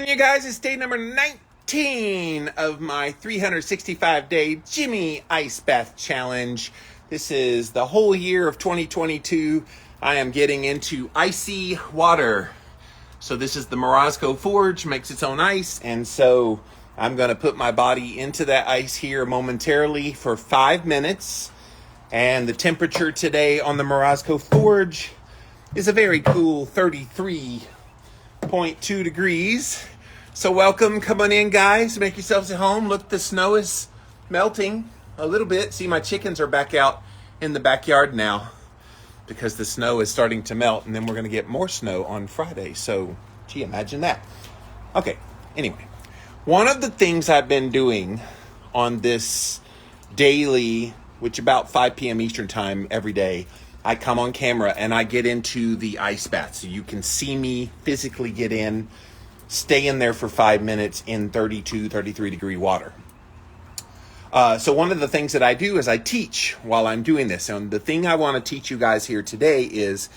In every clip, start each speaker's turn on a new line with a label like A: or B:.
A: And you guys, it's day number 19 of my 365-day Jimmy Ice Bath Challenge. This is the whole year of 2022. I am getting into icy water. So this is the Morozco Forge, makes its own ice. And so I'm going to put my body into that ice here momentarily for 5 minutes. And the temperature today on the Morozco Forge is a very cool 33.2 degrees. So welcome, come on in, guys. Make yourselves at home. Look, the snow is melting a little bit. See, my chickens are back out in the backyard now because the snow is starting to melt, and then we're going to get more snow on Friday. So, gee, imagine that. Okay, anyway, one of the things I've been doing on this daily, which about 5 p.m. Eastern time every day, I come on camera and I get into the ice bath. So you can see me physically get in, stay in there for 5 minutes in 32, 33 degree water. So one of the things that I do is I teach while I'm doing this. And the thing I want to teach you guys here today is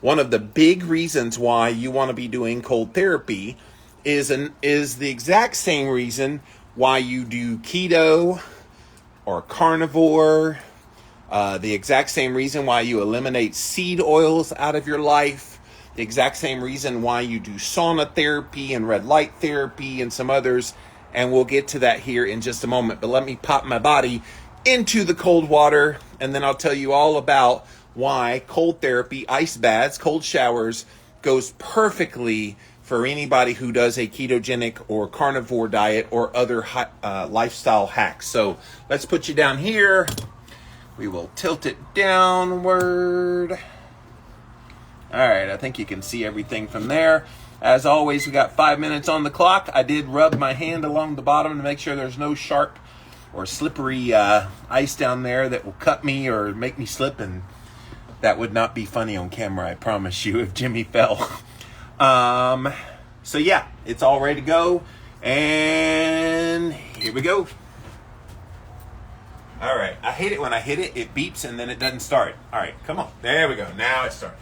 A: one of the big reasons why you want to be doing cold therapy is the exact same reason why you do keto or carnivore, the exact same reason why you eliminate seed oils out of your life, the exact same reason why you do sauna therapy and red light therapy and some others. And we'll get to that here in just a moment. But let me pop my body into the cold water, and then I'll tell you all about why cold therapy, ice baths, cold showers goes perfectly for anybody who does a ketogenic or carnivore diet or other lifestyle hacks. So let's put you down here. We will tilt it downward. All right, I think you can see everything from there. As always, we got 5 minutes on the clock. I did rub my hand along the bottom to make sure there's no sharp or slippery ice down there that will cut me or make me slip, and that would not be funny on camera, I promise you, if Jimmy fell. So yeah, it's all ready to go, and here we go. All right, I hate it when I hit it, it beeps and then it doesn't start. All right, come on, there we go, now it's starting.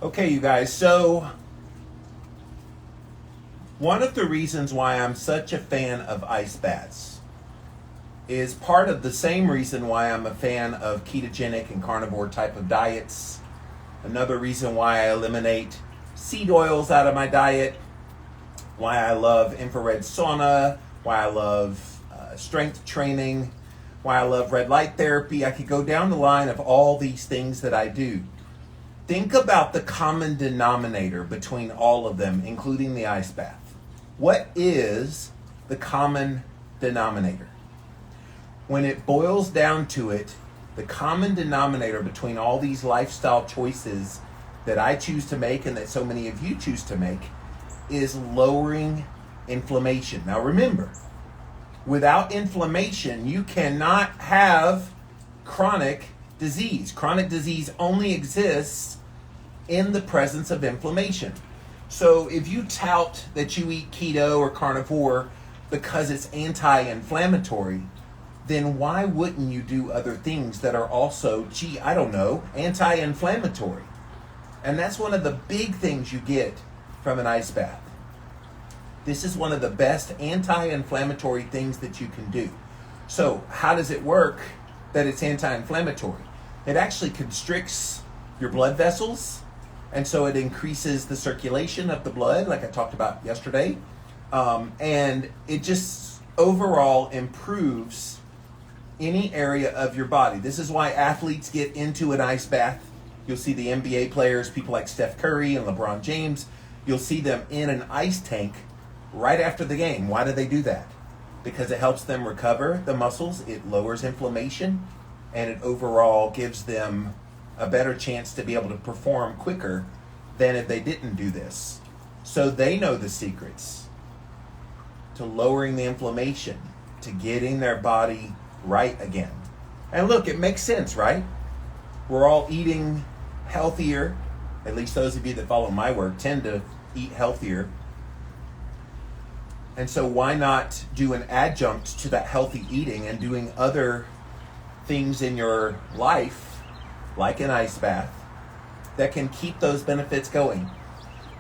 A: Okay, you guys, so one of the reasons why I'm such a fan of ice baths is part of the same reason why I'm a fan of ketogenic and carnivore type of diets. Another reason why I eliminate seed oils out of my diet, why I love infrared sauna, why I love strength training, why I love red light therapy. I could go down the line of all these things that I do. Think about the common denominator between all of them, including the ice bath. What is the common denominator? When it boils down to it, the common denominator between all these lifestyle choices that I choose to make and that so many of you choose to make is lowering inflammation. Now remember, without inflammation, you cannot have chronic disease. Chronic disease only exists in the presence of inflammation. So if you tout that you eat keto or carnivore because it's anti-inflammatory, then why wouldn't you do other things that are also, anti-inflammatory? And that's one of the big things you get from an ice bath. This is one of the best anti-inflammatory things that you can do. So how does it work that it's anti-inflammatory? It actually constricts your blood vessels, and so it increases the circulation of the blood, like I talked about yesterday. And it just overall improves any area of your body. This is why athletes get into an ice bath. You'll see the NBA players, people like Steph Curry and LeBron James, you'll see them in an ice tank right after the game. Why do they do that? Because it helps them recover the muscles, it lowers inflammation, and it overall gives them a better chance to be able to perform quicker than if they didn't do this. So they know the secrets to lowering the inflammation, to getting their body right again. And look, it makes sense, right? We're all eating healthier. At least those of you that follow my work tend to eat healthier. And so why not do an adjunct to that healthy eating and doing other things in your life, like an ice bath, that can keep those benefits going?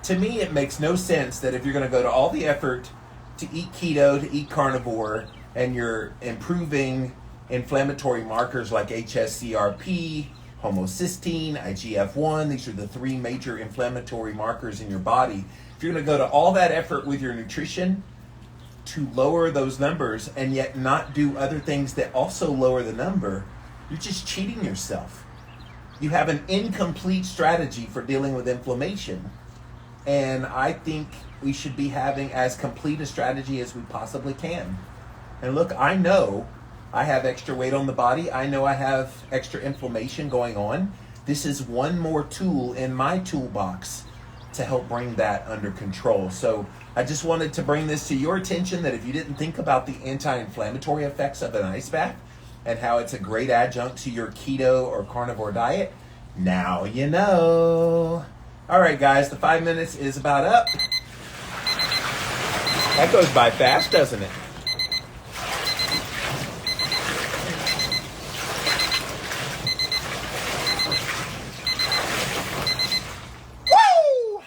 A: To me, it makes no sense that if you're going to go to all the effort to eat keto, to eat carnivore, and you're improving inflammatory markers like HSCRP, homocysteine, IGF-1, these are the three major inflammatory markers in your body. If you're going to go to all that effort with your nutrition to lower those numbers and yet not do other things that also lower the number, you're just cheating yourself. You have an incomplete strategy for dealing with inflammation. And I think we should be having as complete a strategy as we possibly can. And look, I know I have extra weight on the body. I know I have extra inflammation going on. This is one more tool in my toolbox to help bring that under control. So I just wanted to bring this to your attention, that if you didn't think about the anti-inflammatory effects of an ice bath and how it's a great adjunct to your keto or carnivore diet, now you know. All right, guys, the 5 minutes is about up. That goes by fast, doesn't it? Woo!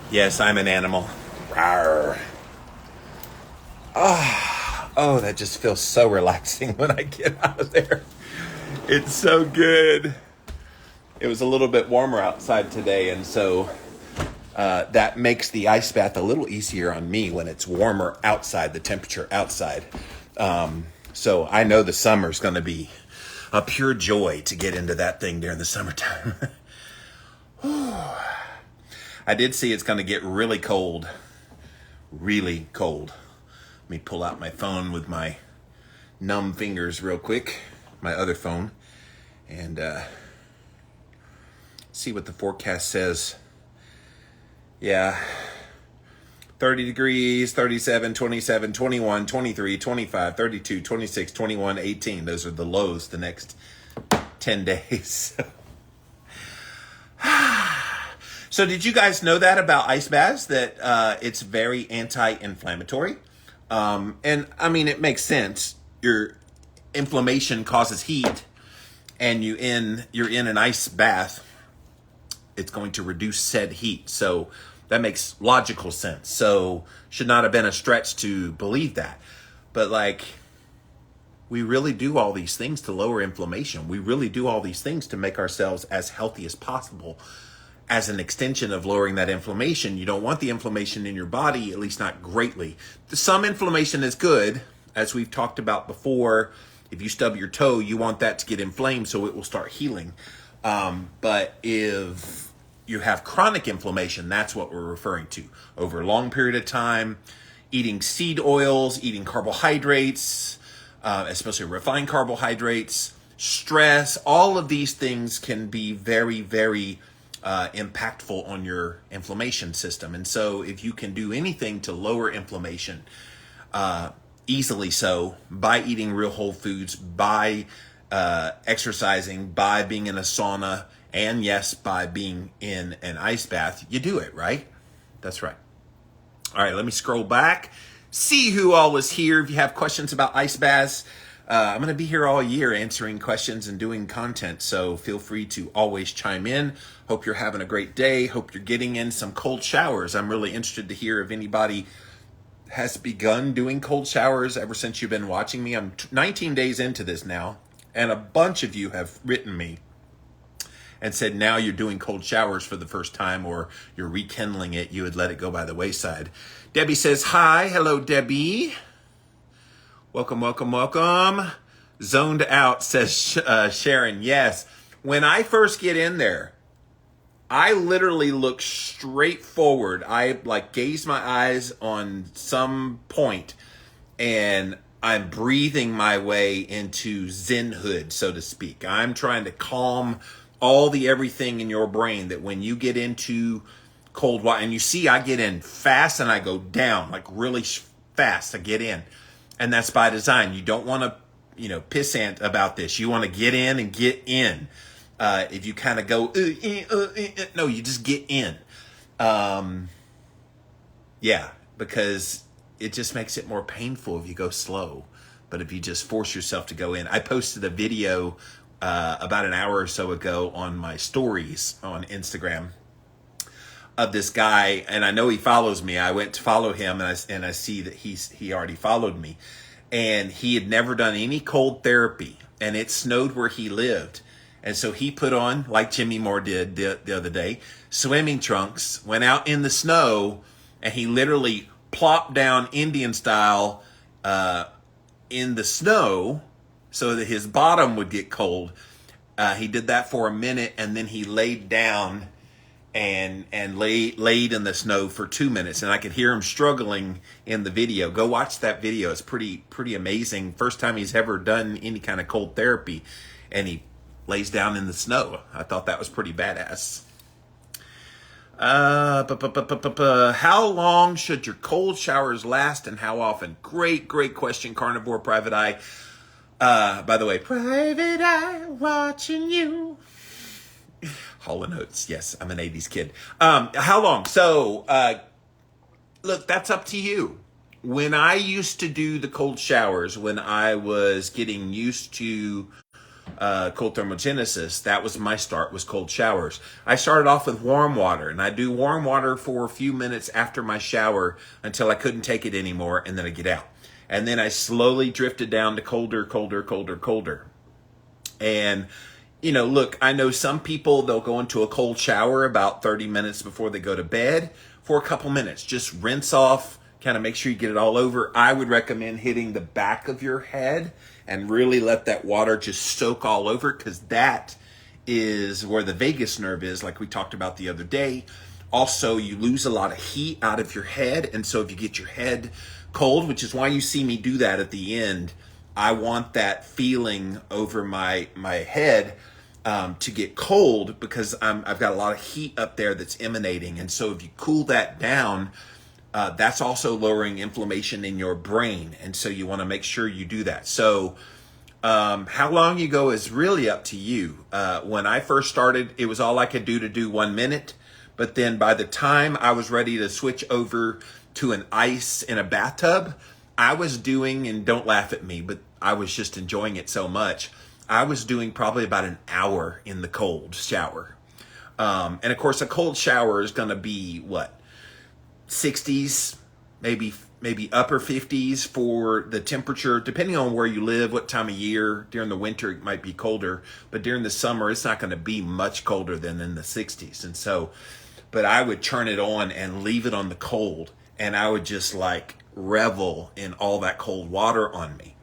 A: Yes, I'm an animal. Rawr. Oh, that just feels so relaxing when I get out of there. It's so good. It was a little bit warmer outside today, and so that makes the ice bath a little easier on me when it's warmer outside, the temperature outside. So I know the summer's going to be a pure joy to get into that thing during the summertime. I did see it's going to get really cold. Really cold. Let me pull out my phone with my numb fingers real quick. My other phone. And see what the forecast says. Yeah. 30 degrees, 37, 27, 21, 23, 25, 32, 26, 21, 18. Those are the lows the next 10 days. So did you guys know that about ice baths, that it's very anti-inflammatory? And I mean, it makes sense. Your inflammation causes heat, and you're in an ice bath, it's going to reduce said heat. So that makes logical sense. So should not have been a stretch to believe that. But like, we really do all these things to lower inflammation. We really do all these things to make ourselves as healthy as possible. As an extension of lowering that inflammation, you don't want the inflammation in your body, at least not greatly. Some inflammation is good, as we've talked about before. If you stub your toe, you want that to get inflamed so it will start healing. But if you have chronic inflammation, that's what we're referring to. Over a long period of time, eating seed oils, eating carbohydrates, especially refined carbohydrates, stress, all of these things can be very, very impactful on your inflammation system. And so if you can do anything to lower inflammation, easily so, by eating real whole foods, by exercising, by being in a sauna, and yes, by being in an ice bath, you do it, right? That's right. All right, let me scroll back, see who all was here. If you have questions about ice baths, I'm going to be here all year answering questions and doing content, so feel free to always chime in. Hope you're having a great day. Hope you're getting in some cold showers. I'm really interested to hear if anybody has begun doing cold showers ever since you've been watching me. I'm 19 days into this now, and a bunch of you have written me and said now you're doing cold showers for the first time, or you're rekindling it. You had let it go by the wayside. Debbie says, hi. Hello, Debbie. Welcome, welcome, welcome. Zoned out, says Sharon. Yes. When I first get in there, I literally look straight forward. I gaze my eyes on some point, and I'm breathing my way into Zenhood, so to speak. I'm trying to calm all the everything in your brain, that when you get into cold water, and you see I get in fast and I go down, really fast I get in. And that's by design. You don't want to, pissant about this. You want to get in and get in. If you kind of go, no, you just get in. Because it just makes it more painful if you go slow. But if you just force yourself to go in. I posted a video about an hour or so ago on my stories on Instagram of this guy, and I know he follows me. I went to follow him, and I see that he already followed me, and he had never done any cold therapy, and it snowed where he lived, and so he put on, like Jimmy Moore did the other day, swimming trunks, went out in the snow, and he literally plopped down Indian style in the snow so that his bottom would get cold. He did that for a minute, and then he laid down and laid in the snow for 2 minutes, and I could hear him struggling in the video. Go watch that video. It's pretty amazing. First time he's ever done any kind of cold therapy, and he lays down in the snow. I thought that was pretty badass. How long should your cold showers last, and how often? Great question, Carnivore Private Eye. By the way, Private Eye watching you. Hall & Oates. Yes, I'm an 80s kid. How long? So, look, that's up to you. When I used to do the cold showers, when I was getting used to cold thermogenesis, that was my start, was cold showers. I started off with warm water, and I do warm water for a few minutes after my shower until I couldn't take it anymore, and then I get out. And then I slowly drifted down to colder. And look, I know some people, they'll go into a cold shower about 30 minutes before they go to bed for a couple minutes. Just rinse off, kind of make sure you get it all over. I would recommend hitting the back of your head and really let that water just soak all over, because that is where the vagus nerve is, like we talked about the other day. Also, you lose a lot of heat out of your head, and so if you get your head cold, which is why you see me do that at the end, I want that feeling over my head to get cold, because I've got a lot of heat up there that's emanating. And so if you cool that down, that's also lowering inflammation in your brain. And so you want to make sure you do that. So how long you go is really up to you. When I first started, it was all I could do 1 minute. But then by the time I was ready to switch over to an ice in a bathtub, I was doing, and don't laugh at me, but I was just enjoying it so much, I was doing probably about an hour in the cold shower. And of course, a cold shower is going to be 60s, maybe upper 50s for the temperature, depending on where you live, what time of year. During the winter, it might be colder, but during the summer, it's not going to be much colder than in the 60s. And so, but I would turn it on and leave it on the cold, and I would just revel in all that cold water on me.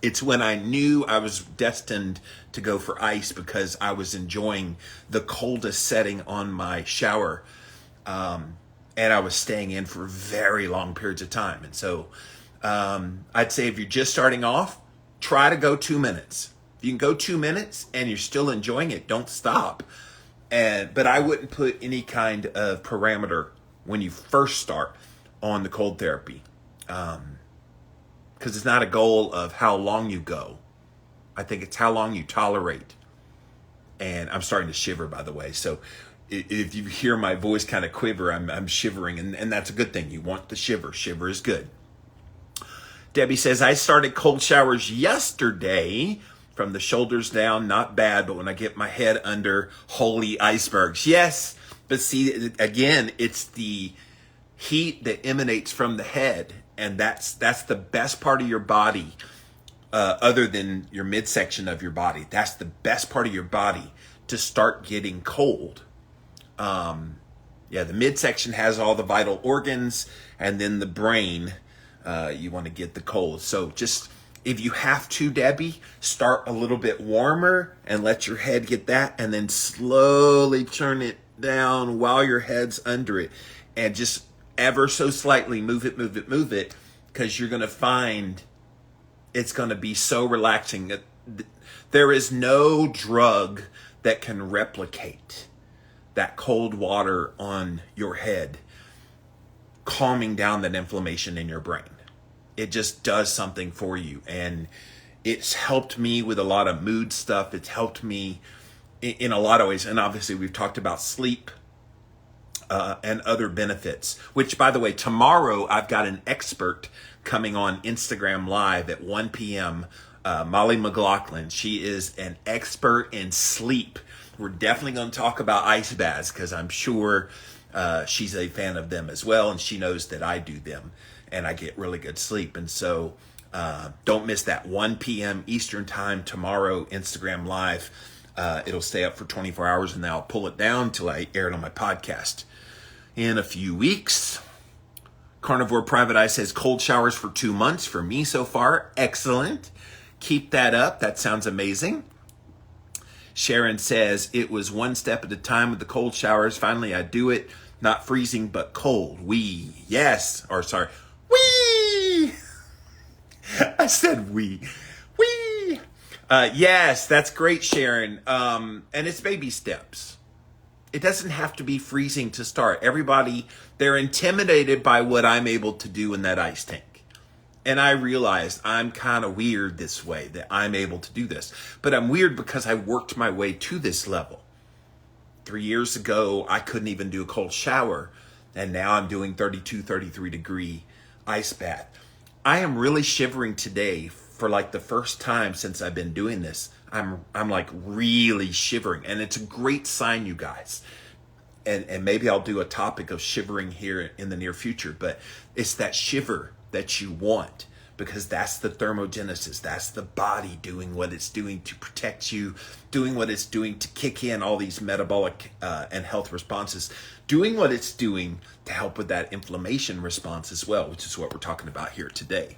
A: It's when I knew I was destined to go for ice, because I was enjoying the coldest setting on my shower. And I was staying in for very long periods of time. And so I'd say if you're just starting off, try to go 2 minutes. If you can go 2 minutes and you're still enjoying it, don't stop. But I wouldn't put any kind of parameter when you first start on the cold therapy. Because it's not a goal of how long you go. I think it's how long you tolerate. And I'm starting to shiver, by the way. So if you hear my voice kind of quiver, I'm shivering. And that's a good thing. You want the shiver. Shiver is good. Debbie says, I started cold showers yesterday from the shoulders down. Not bad, but when I get my head under, holy icebergs. Yes, but see, again, it's the heat that emanates from the head. And that's the best part of your body, other than your midsection of your body. That's the best part of your body to start getting cold. The midsection has all the vital organs, and then the brain, you want to get the cold. So just, if you have to, Debbie, start a little bit warmer and let your head get that, and then slowly turn it down while your head's under it, and just ever so slightly move it, because you're going to find it's going to be so relaxing. There is no drug that can replicate that cold water on your head, calming down that inflammation in your brain. It just does something for you. And it's helped me with a lot of mood stuff. It's helped me in a lot of ways. And obviously we've talked about sleep and other benefits, which, by the way, tomorrow I've got an expert coming on Instagram Live at 1 p.m., Molly McLaughlin. She is an expert in sleep. We're definitely going to talk about ice baths, because I'm sure she's a fan of them as well, and she knows that I do them, and I get really good sleep. And so don't miss that 1 p.m. Eastern time tomorrow, Instagram Live. It'll stay up for 24 hours, and then I'll pull it down until I air it on my podcast in a few weeks. Carnivore Private Eye says cold showers for 2 months for me so far. Excellent. Keep that up. That sounds amazing. Sharon says, it was one step at a time with the cold showers. Finally, I do it. Not freezing, but cold. Yes. I said we. Yes, that's great, Sharon. And it's baby steps. It doesn't have to be freezing to start. Everybody, they're intimidated by what I'm able to do in that ice tank. And I realized I'm kind of weird this way, that I'm able to do this. But I'm weird because I worked my way to this level. 3 years ago, I couldn't even do a cold shower. And now I'm doing 32, 33 degree ice bath. I am really shivering today for like the first time since I've been doing this. I'm like really shivering. And it's a great sign, you guys. And maybe I'll do a topic of shivering here in the near future. But it's that shiver that you want, because that's the thermogenesis. That's the body doing what it's doing to protect you, doing what it's doing to kick in all these metabolic and health responses, doing what it's doing to help with that inflammation response as well, which is what we're talking about here today.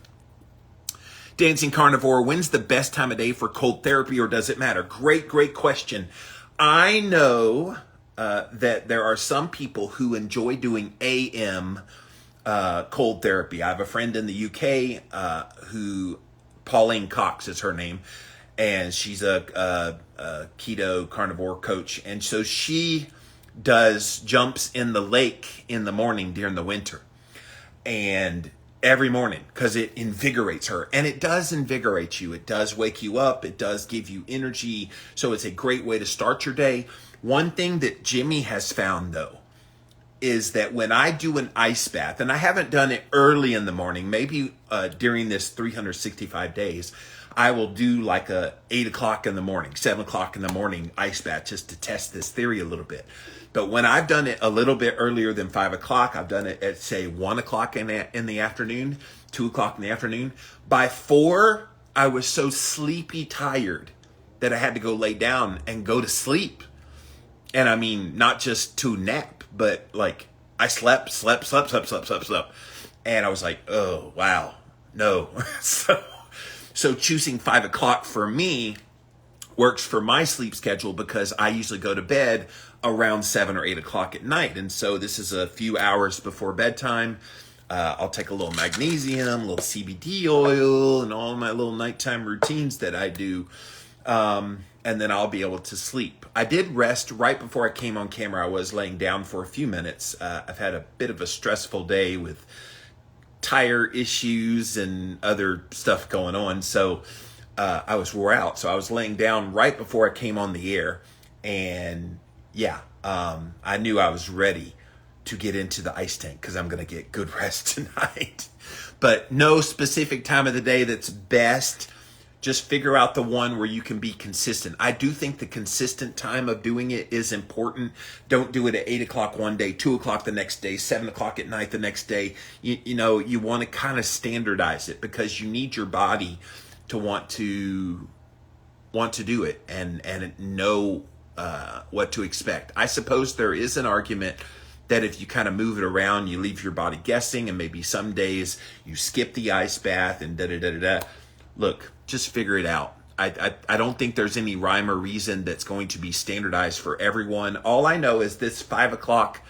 A: Dancing Carnivore, when's the best time of day for cold therapy, or does it matter? Great question. I know that there are some people who enjoy doing AM cold therapy. I have a friend in the UK who, Pauline Cox is her name, and she's a keto carnivore coach. And so she does jumps in the lake in the morning during the winter, and every morning, because it invigorates her. And it does invigorate you. It does wake you up. It does give you energy. So it's a great way to start your day. One thing that Jimmy has found, though, is that when I do an ice bath, and I haven't done it early in the morning, maybe during this 365 days, I will do like a 8 o'clock in the morning, 7 o'clock in the morning ice bath, just to test this theory a little bit. But when I've done it a little bit earlier than 5 o'clock, I've done it at, say, 1 o'clock in the afternoon, 2 o'clock in the afternoon. By 4, I was so sleepy tired that I had to go lay down and go to sleep. And I mean, not just to nap, but like I slept. And I was like, oh, wow, no. So choosing 5 o'clock for me works for my sleep schedule, because I usually go to bed around 7 or 8 o'clock at night. And so this is a few hours before bedtime. I'll take a little magnesium, a little CBD oil, and all my little nighttime routines that I do. And then I'll be able to sleep. I did rest right before I came on camera. I was laying down for a few minutes. I've had a bit of a stressful day with tire issues and other stuff going on. So I was wore out. So I was laying down right before I came on the air. And I knew I was ready to get into the ice tank because I'm going to get good rest tonight. But no specific time of the day that's best. Just figure out the one where you can be consistent. I do think the consistent time of doing it is important. Don't do it at 8 o'clock one day, 2 o'clock the next day, 7 o'clock at night the next day. You want to kind of standardize it because you need your body to want to do it and know what to expect. I suppose there is an argument that if you kind of move it around, you leave your body guessing, and maybe some days you skip the ice bath and da-da-da-da-da. Look, just figure it out. I don't think there's any rhyme or reason that's going to be standardized for everyone. All I know is this 5 o'clock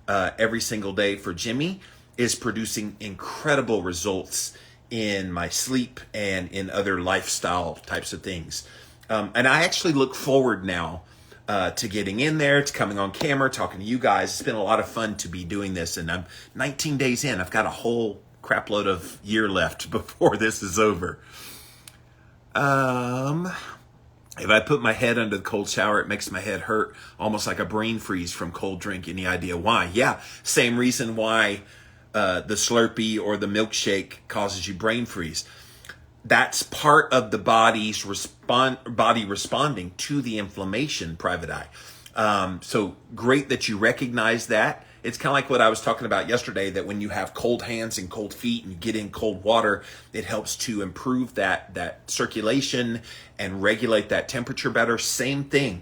A: every single day for Jimmy is producing incredible results in my sleep and in other lifestyle types of things. And I actually look forward now to getting in there, to coming on camera, talking to you guys. It's been a lot of fun to be doing this, and I'm 19 days in. I've got a whole crap load of year left before this is over. If I put my head under the cold shower, it makes my head hurt, almost like a brain freeze from cold drink. Any idea why? Yeah, same reason why the Slurpee or the milkshake causes you brain freeze. That's part of the body responding to the inflammation, private eye. So great that you recognize that. It's kind of like what I was talking about yesterday, that when you have cold hands and cold feet and you get in cold water, it helps to improve that circulation and regulate that temperature better. Same thing.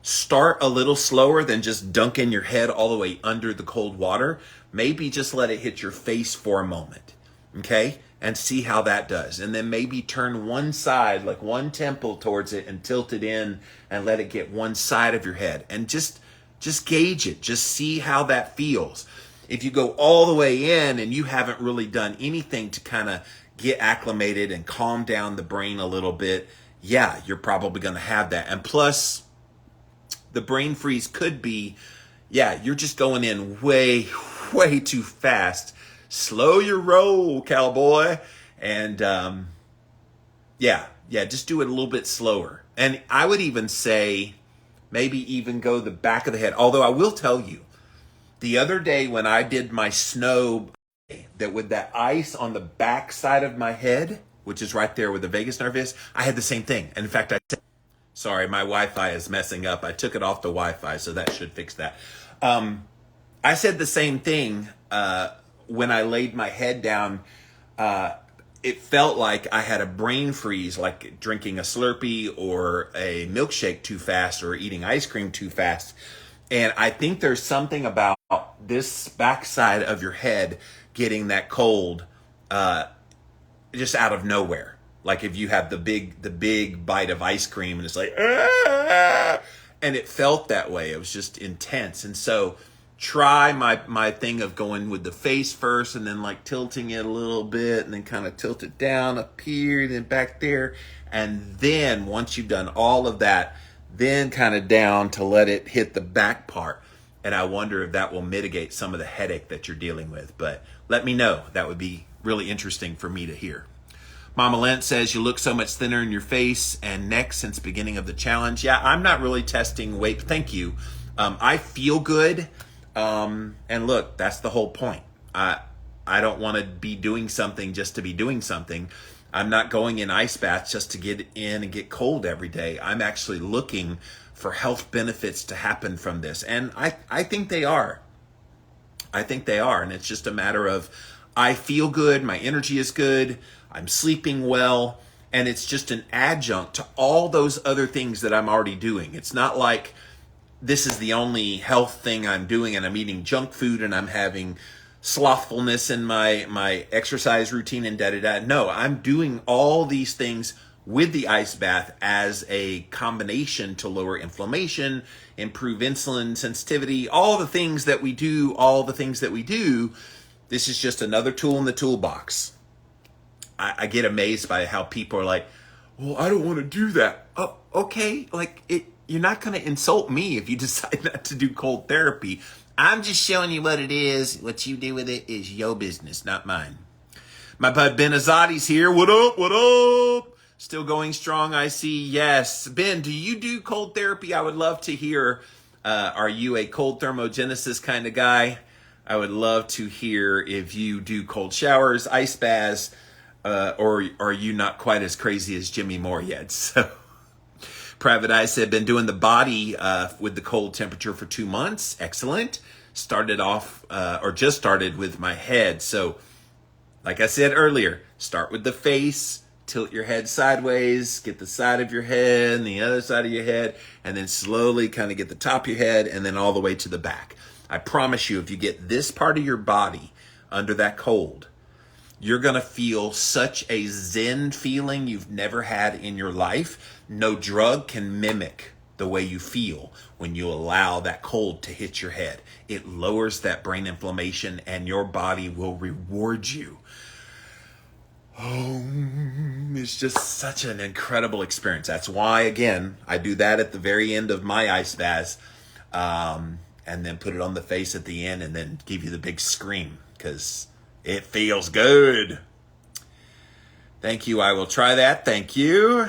A: Start a little slower than just dunking your head all the way under the cold water. Maybe just let it hit your face for a moment, okay? And see how that does. And then maybe turn one side, like one temple towards it, and tilt it in and let it get one side of your head. And just gauge it. Just see how that feels. If you go all the way in and you haven't really done anything to kind of get acclimated and calm down the brain a little bit, yeah, you're probably going to have that. And plus, the brain freeze could be, yeah, you're just going in way, way too fast. Slow your roll, cowboy. And just do it a little bit slower. And I would even say, maybe even go the back of the head. Although I will tell you, the other day when I did my snow, that with that ice on the back side of my head, which is right there where the vagus nerve is, I had the same thing. And in fact, sorry, my Wi-Fi is messing up. I took it off the Wi-Fi, so that should fix that. I said the same thing when I laid my head down. It felt like I had a brain freeze, like drinking a Slurpee or a milkshake too fast or eating ice cream too fast. And I think there's something about this backside of your head getting that cold just out of nowhere. Like if you have the big bite of ice cream and it's like, ah! And it felt that way. It was just intense. And so try my thing of going with the face first and then like tilting it a little bit and then kind of tilt it down up here and then back there. And then once you've done all of that, then kind of down to let it hit the back part. And I wonder if that will mitigate some of the headache that you're dealing with. But let me know. That would be really interesting for me to hear. Mama Lent says, you look so much thinner in your face and neck since beginning of the challenge. Yeah, I'm not really testing weight. Thank you. I feel good. And look, that's the whole point. I don't want to be doing something just to be doing something. I'm not going in ice baths just to get in and get cold every day. I'm actually looking for health benefits to happen from this. And I think they are. I think they are. And it's just a matter of, I feel good. My energy is good. I'm sleeping well. And it's just an adjunct to all those other things that I'm already doing. It's not like this is the only health thing I'm doing and I'm eating junk food and I'm having slothfulness in my exercise routine and da-da-da. No, I'm doing all these things with the ice bath as a combination to lower inflammation, improve insulin sensitivity, all the things that we do. This is just another tool in the toolbox. I get amazed by how people are like, well, I don't want to do that. Oh, okay. You're not going to insult me if you decide not to do cold therapy. I'm just showing you what it is. What you do with it is your business, not mine. My bud Ben Azadi's here. What up? What up? Still going strong, I see. Yes. Ben, do you do cold therapy? I would love to hear. Are you a cold thermogenesis kind of guy? I would love to hear if you do cold showers, ice baths, or are you not quite as crazy as Jimmy Moore yet? So, Private Eye said, been doing the body with the cold temperature for 2 months. Excellent. Started off, or just started with my head. So, like I said earlier, start with the face, tilt your head sideways, get the side of your head and the other side of your head, and then slowly kind of get the top of your head and then all the way to the back. I promise you, if you get this part of your body under that cold, you're going to feel such a zen feeling you've never had in your life. No drug can mimic the way you feel when you allow that cold to hit your head. It lowers that brain inflammation and your body will reward you. Oh, it's just such an incredible experience. That's why, again, I do that at the very end of my ice baths, and then put it on the face at the end and then give you the big scream because it feels good. Thank you. I will try that. Thank you.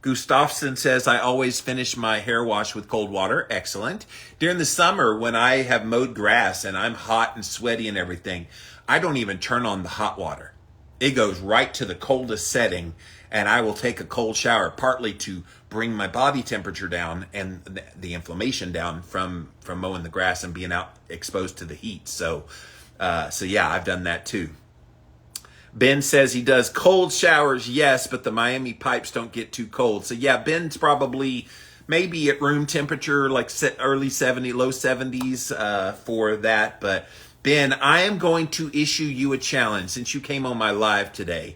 A: Gustafsson says, I always finish my hair wash with cold water. Excellent. During the summer, when I have mowed grass and I'm hot and sweaty and everything, I don't even turn on the hot water. It goes right to the coldest setting, and I will take a cold shower, partly to bring my body temperature down and the inflammation down from mowing the grass and being out exposed to the heat. So yeah, I've done that too. Ben says he does cold showers, yes, but the Miami pipes don't get too cold. So yeah, Ben's probably maybe at room temperature, like early 70s, low 70s for that. But Ben, I am going to issue you a challenge since you came on my live today.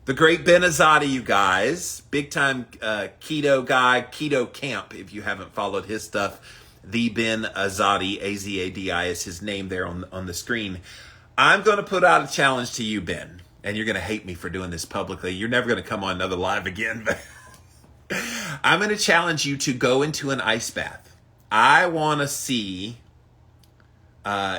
A: The great Ben Azadi, you guys, big time keto guy, keto camp, if you haven't followed his stuff. The Ben Azadi, Azadi is his name there on the screen. I'm going to put out a challenge to you, Ben, and you're going to hate me for doing this publicly. You're never going to come on another live again. But I'm going to challenge you to go into an ice bath. I want to see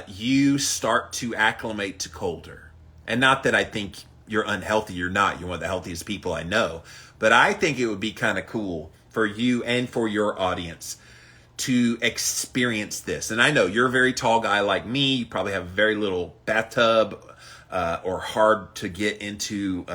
A: you start to acclimate to colder. And not that I think you're unhealthy. You're not. You're one of the healthiest people I know. But I think it would be kind of cool for you and for your audience to experience this. And I know you're a very tall guy like me. You probably have very little bathtub or hard to get into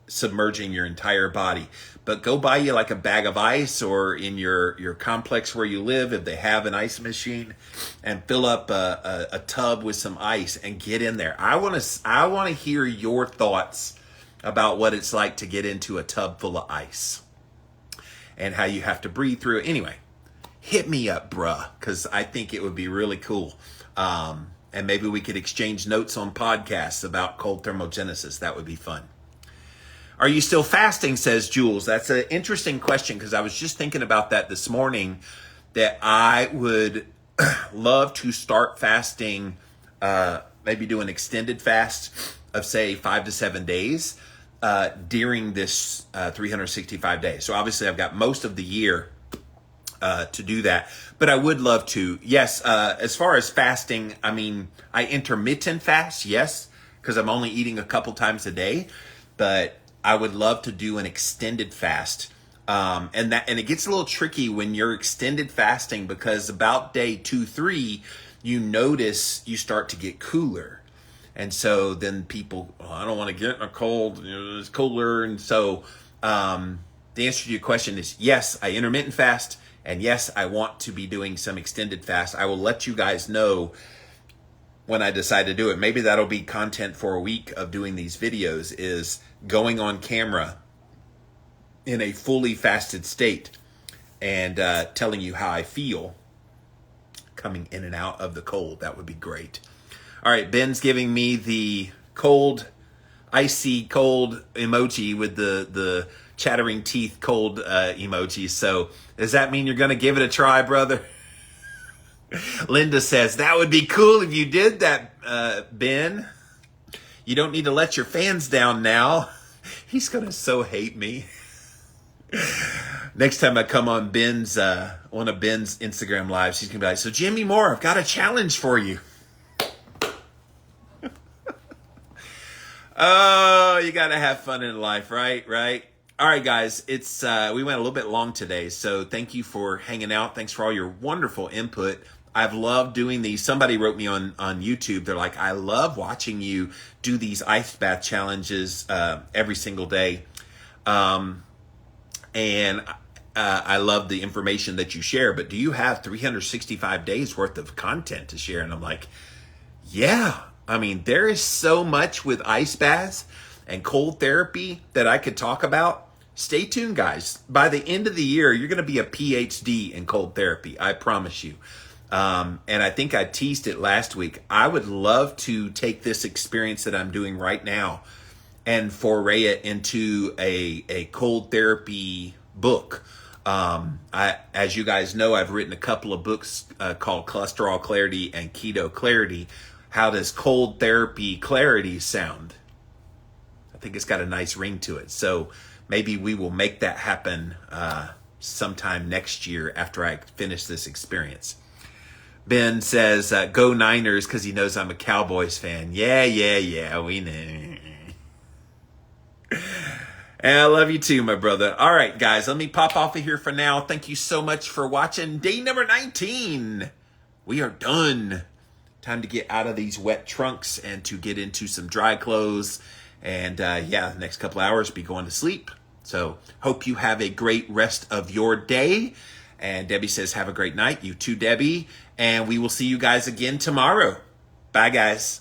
A: submerging your entire body. But go buy you like a bag of ice, or in your complex where you live, if they have an ice machine, and fill up a tub with some ice and get in there. I want to hear your thoughts about what it's like to get into a tub full of ice and how you have to breathe through it. Anyway, hit me up, bruh, because I think it would be really cool. And maybe we could exchange notes on podcasts about cold thermogenesis. That would be fun. Are you still fasting, says Jules? That's an interesting question, because I was just thinking about that this morning, that I would love to start fasting, maybe do an extended fast of, say, 5 to 7 days during this 365 days. So obviously I've got most of the year to do that, but I would love to. Yes, as far as fasting, I mean, I intermittent fast, yes, because I'm only eating a couple times a day, but I would love to do an extended fast. And it gets a little tricky when you're extended fasting, because about day 2-3, you notice you start to get cooler. And so then people, I don't want to get in a cold, it's cooler. And so the answer to your question is yes, I intermittent fast. And yes, I want to be doing some extended fast. I will let you guys know when I decide to do it. Maybe that'll be content for a week of doing these videos, is going on camera in a fully fasted state and telling you how I feel coming in and out of the cold. That would be great. All right, Ben's giving me the cold, icy cold emoji with the chattering teeth cold emoji. So does that mean you're going to give it a try, brother? Linda says, that would be cool if you did that, Ben. You don't need to let your fans down now. He's going to so hate me. Next time I come on Ben's, one of Ben's Instagram lives, he's going to be like, so Jimmy Moore, I've got a challenge for you. Oh, you got to have fun in life, right? Right. All right, guys, we went a little bit long today, so thank you for hanging out. Thanks for all your wonderful input. I've loved doing these. Somebody wrote me on YouTube. They're like, I love watching you do these ice bath challenges every single day. And I love the information that you share, but do you have 365 days worth of content to share? And I'm like, yeah. I mean, there is so much with ice baths and cold therapy that I could talk about. Stay tuned, guys. By the end of the year, you're going to be a PhD in cold therapy. I promise you. And I think I teased it last week. I would love to take this experience that I'm doing right now and foray it into a cold therapy book. As you guys know, I've written a couple of books called Cholesterol Clarity and Keto Clarity. How does cold therapy clarity sound? I think it's got a nice ring to it. So maybe we will make that happen sometime next year after I finish this experience. Ben says, go Niners, because he knows I'm a Cowboys fan. Yeah, we know. And I love you too, my brother. All right, guys, let me pop off of here for now. Thank you so much for watching. Day number 19. We are done. Time to get out of these wet trunks and to get into some dry clothes. And the next couple hours, be going to sleep. So hope you have a great rest of your day. And Debbie says, have a great night. You too, Debbie. And we will see you guys again tomorrow. Bye, guys.